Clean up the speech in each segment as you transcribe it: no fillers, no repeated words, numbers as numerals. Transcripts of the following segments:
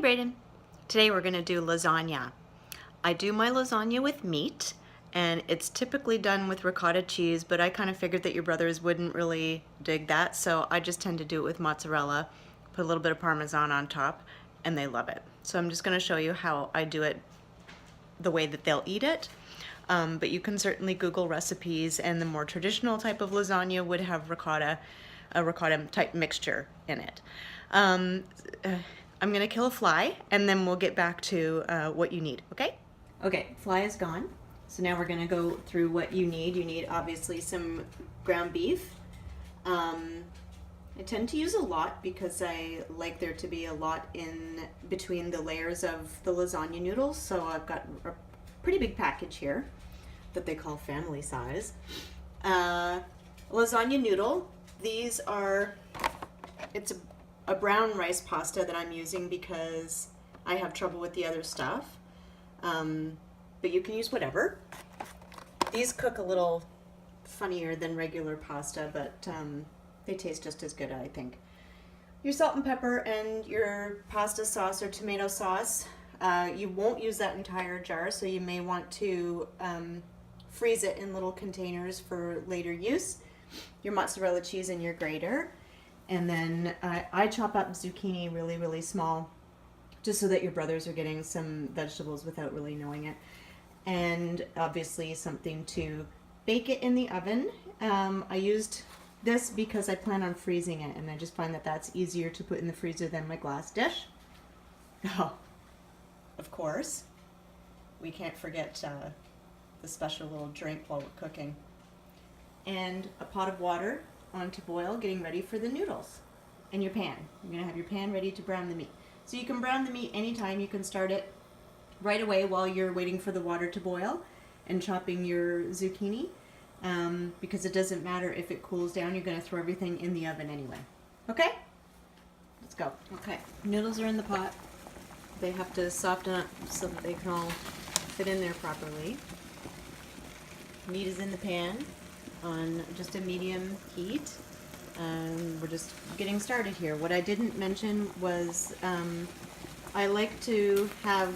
Brayden. Today we're going to do lasagna. I do my lasagna with meat, and it's typically done with ricotta cheese, but I kind of figured that your brothers wouldn't really dig that, so I just tend to do it with mozzarella, put a little bit of Parmesan on top, and they love it. So I'm just going to show you how I do it the way that they'll eat it. But you can certainly Google recipes, and the more traditional type of lasagna would have a ricotta type mixture in it. I'm gonna kill a fly, and then we'll get back to what you need, okay? Okay, fly is gone. So now we're gonna go through what you need. You need obviously some ground beef. I tend to use a lot because I like there to be a lot in between the layers of the lasagna noodles. So I've got a pretty big package here that they call family size. Lasagna noodle. These are, it's a brown rice pasta that I'm using because I have trouble with the other stuff. But you can use whatever. These cook a little funnier than regular pasta, but they taste just as good, I think. Your salt and pepper and your pasta sauce or tomato sauce. You won't use that entire jar, so you may want to freeze it in little containers for later use. Your mozzarella cheese and your grater. And then I chop up zucchini really, really small, just so that your brothers are getting some vegetables without really knowing it. And obviously something to bake it in the oven. I used this because I plan on freezing it, and I just find that that's easier to put in the freezer than my glass dish. Oh, of course, we can't forget the special little drink while we're cooking. And a pot of water on to boil, getting ready for the noodles. And your pan. You're going to have your pan ready to brown the meat. So you can brown the meat anytime. You can start it right away while you're waiting for the water to boil and chopping your zucchini, because it doesn't matter if it cools down. You're going to throw everything in the oven anyway. Okay? Let's go. Okay, noodles are in the pot. They have to soften up so that they can all fit in there properly. Meat is in the pan on just a medium heat. We're just getting started here. What I didn't mention was I like to have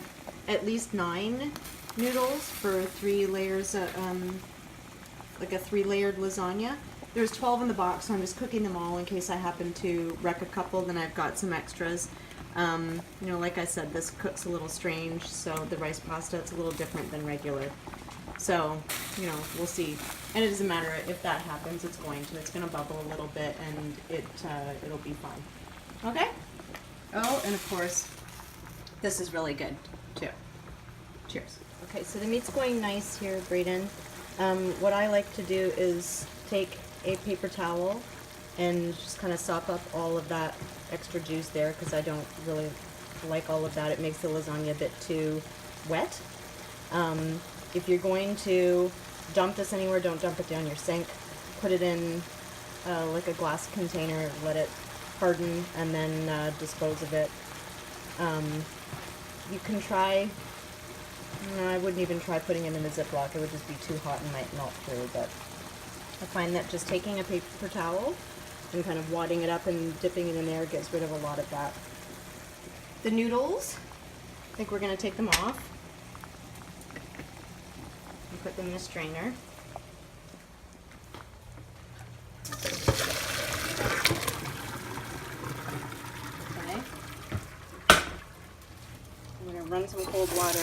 at least 9 noodles for 3 layers, like a 3-layered lasagna. There's 12 in the box, so I'm just cooking them all in case I happen to wreck a couple. Then I've got some extras. You know, like I said, this cooks a little strange, so the rice pasta, it's a little different than regular. So, you know, we'll see. And it doesn't matter if that happens, it's going to. It's going to bubble a little bit, and it'll be fine. Okay? Oh, and of course, this is really good, too. Cheers. Okay, so the meat's going nice here, Brayden. What I like to do is take a paper towel and just kind of sop up all of that extra juice there, because I don't really like all of that. It makes the lasagna a bit too wet. If you're going to dump this anywhere, don't dump it down your sink. Put it in like a glass container, let it harden, and then dispose of it. You can try, no, I wouldn't even try putting it in a Ziploc. It would just be too hot and might melt through, but I find that just taking a paper towel and kind of wadding it up and dipping it in there gets rid of a lot of that. The noodles, I think we're going to take them off. Put them in a strainer. Okay. I'm going to run some cold water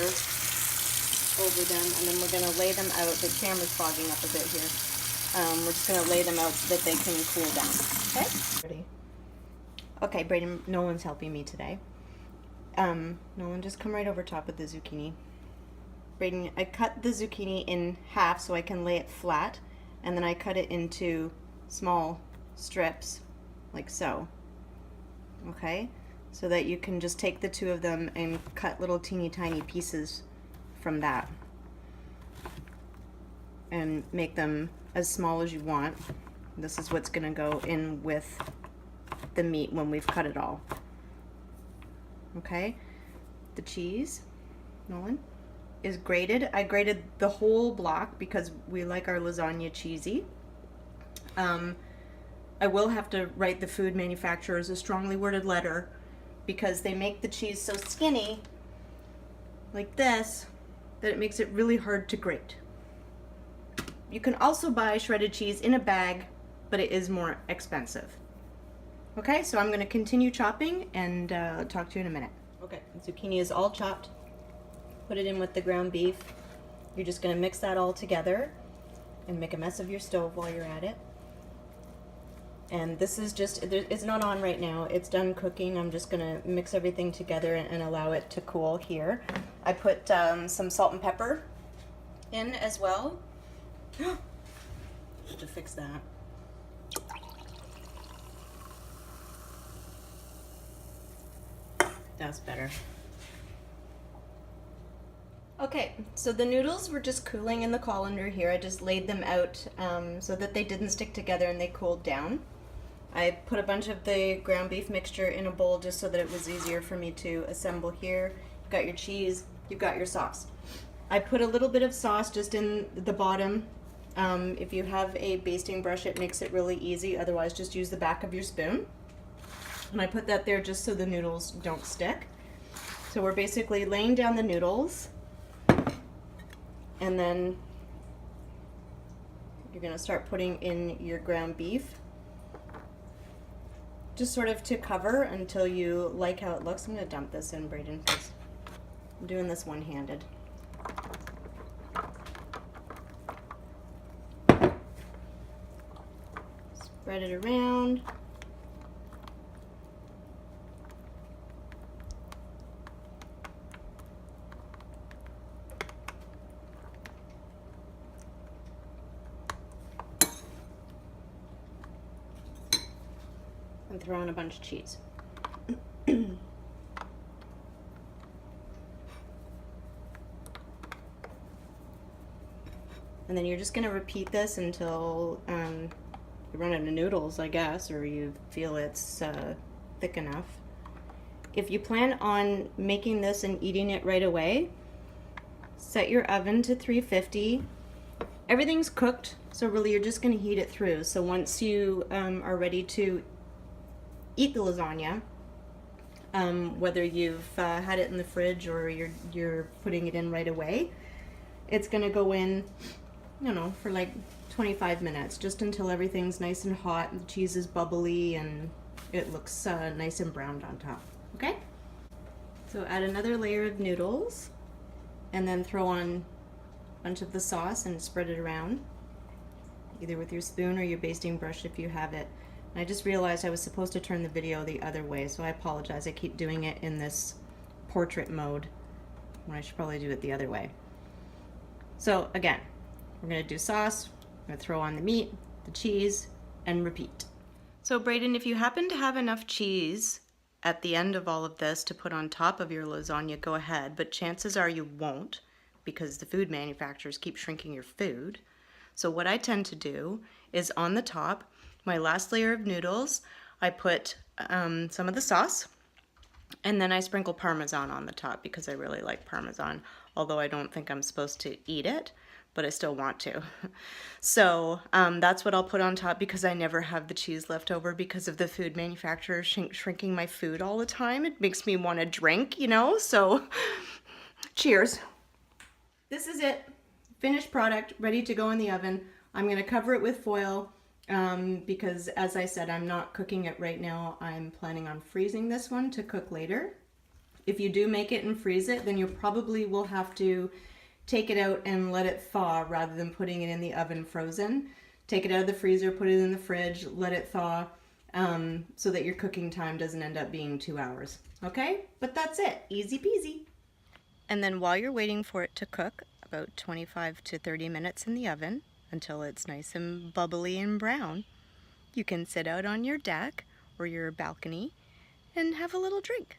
over them, and then we're going to lay them out. The camera's fogging up a bit here. We're just going to lay them out so that they can cool down. Okay? Ready? Okay, Brayden, Nolan's helping me today. Nolan, just come right over top of the zucchini. Brayden, I cut the zucchini in half so I can lay it flat, and then I cut it into small strips, like so. Okay? So that you can just take the two of them and cut little teeny tiny pieces from that. And make them as small as you want. This is what's going to go in with the meat when we've cut it all. Okay? The cheese, Nolan, is grated. I grated the whole block because we like our lasagna cheesy. I will have to write the food manufacturers a strongly worded letter because they make the cheese so skinny, like this, that it makes it really hard to grate. You can also buy shredded cheese in a bag, but it is more expensive. Okay, so I'm going to continue chopping and talk to you in a minute. Okay, zucchini is all chopped. Put it in with the ground beef. You're just going to mix that all together and make a mess of your stove while you're at it. And this is just, it's not on right now, it's done cooking. I'm just going to mix everything together and allow it to cool here. I put some salt and pepper in as well. Have to fix that. That's better. Okay, so the noodles were just cooling in the colander here. I just laid them out so that they didn't stick together and they cooled down. I put a bunch of the ground beef mixture in a bowl just so that it was easier for me to assemble here. You've got your cheese, you've got your sauce. I put a little bit of sauce just in the bottom. If you have a basting brush, it makes it really easy. Otherwise, just use the back of your spoon. And I put that there just so the noodles don't stick. So we're basically laying down the noodles, and then you're going to start putting in your ground beef, just sort of to cover until you like how it looks. I'm going to dump this in, Brayden, because I'm doing this one-handed. Spread it around. And throw in a bunch of cheese. And then you're just going to repeat this until you run out of noodles, I guess, or you feel it's thick enough. If you plan on making this and eating it right away, set your oven to 350. Everything's cooked, so really you're just going to heat it through. So once you are ready to eat the lasagna, whether you've had it in the fridge or you're putting it in right away, it's going to go in, you know, for like 25 minutes, just until everything's nice and hot and the cheese is bubbly and it looks nice and browned on top. Okay? So add another layer of noodles and then throw on a bunch of the sauce and spread it around, either with your spoon or your basting brush if you have it. And I just realized I was supposed to turn the video the other way, so I apologize. I keep doing it in this portrait mode when I should probably do it the other way. So again, we're going to do sauce, I'm going to throw on the meat, the cheese, and repeat. So Brayden, if you happen to have enough cheese at the end of all of this to put on top of your lasagna, go ahead, but chances are you won't, because the food manufacturers keep shrinking your food. So what I tend to do is on the top, my last layer of noodles, I put some of the sauce, and then I sprinkle Parmesan on the top because I really like Parmesan, although I don't think I'm supposed to eat it, but I still want to. So that's what I'll put on top because I never have the cheese left over because of the food manufacturers shrinking my food all the time. It makes me want to drink, you know, so cheers. This is it, finished product, ready to go in the oven. I'm going to cover it with foil. Because as I said, I'm not cooking it right now. I'm planning on freezing this one to cook later. If you do make it and freeze it, then you probably will have to take it out and let it thaw rather than putting it in the oven frozen. Take it out of the freezer, put it in the fridge, let it thaw, so that your cooking time doesn't end up being 2 hours. Okay? But that's it. Easy peasy. And then while you're waiting for it to cook, about 25 to 30 minutes in the oven, until it's nice and bubbly and brown, you can sit out on your deck or your balcony and have a little drink.